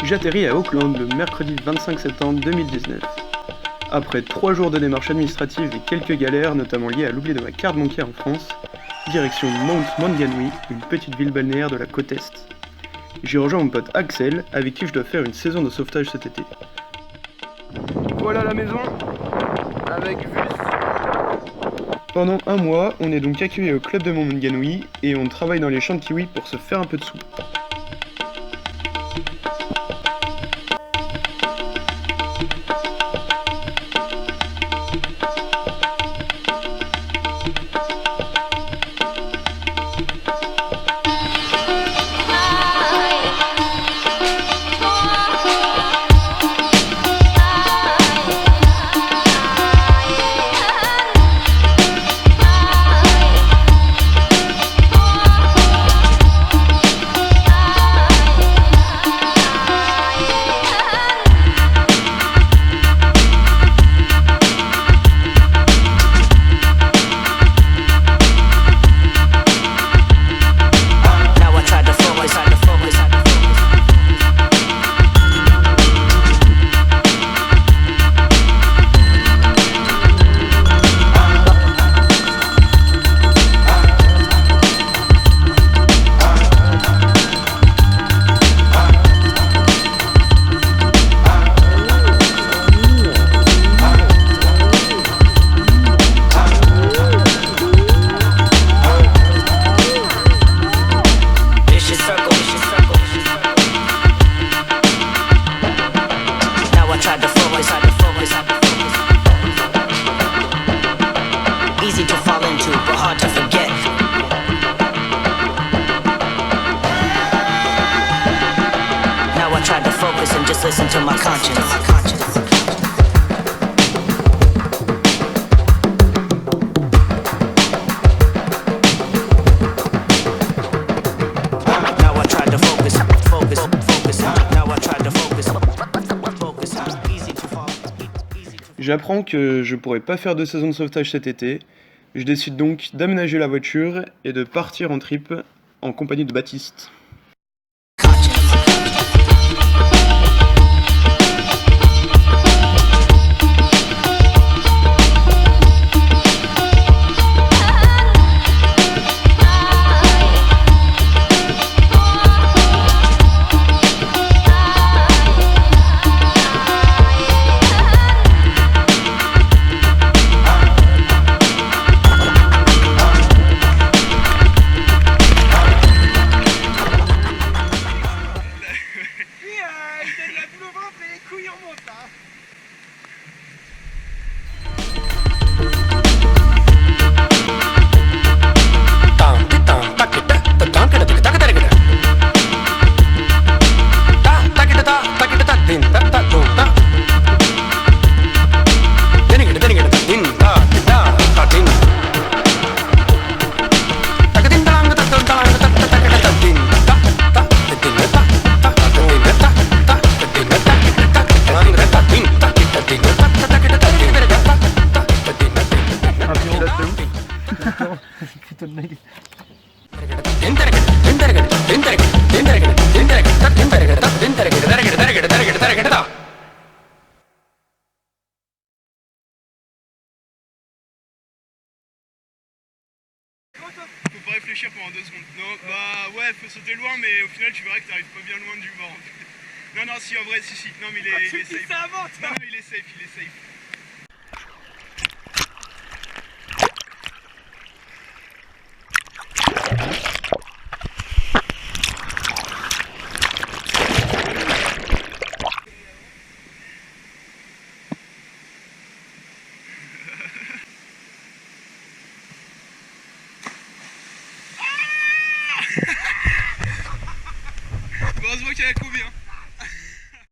J'atterris à Auckland le mercredi 25 septembre 2019. Après 3 jours de démarches administratives et quelques galères, notamment liées à l'oubli de ma carte bancaire en France, direction Mount Maunganui, une petite ville balnéaire de la côte Est. J'y rejoins mon pote Axel, avec qui je dois faire une saison de sauvetage cet été. Voilà la maison, avec vue. Pendant un mois, on est donc accueillis au club de Mount Maunganui et on travaille dans les champs de kiwis pour se faire un peu de sous. Easy to fall into, but hard to forget. Now I try to focus and just listen to my conscience. J'apprends que je pourrais pas faire de saison de sauvetage cet été. Je décide donc d'aménager la voiture et de partir en trip en compagnie de Baptiste. Faut pas réfléchir pendant 2 secondes. Non, bah ouais, faut sauter loin, mais au final tu verras que t'arrives pas bien loin du bord. Non, non, si, en vrai, si. Non, mais il est safe. Ça avance, non, non, il est safe, il est safe.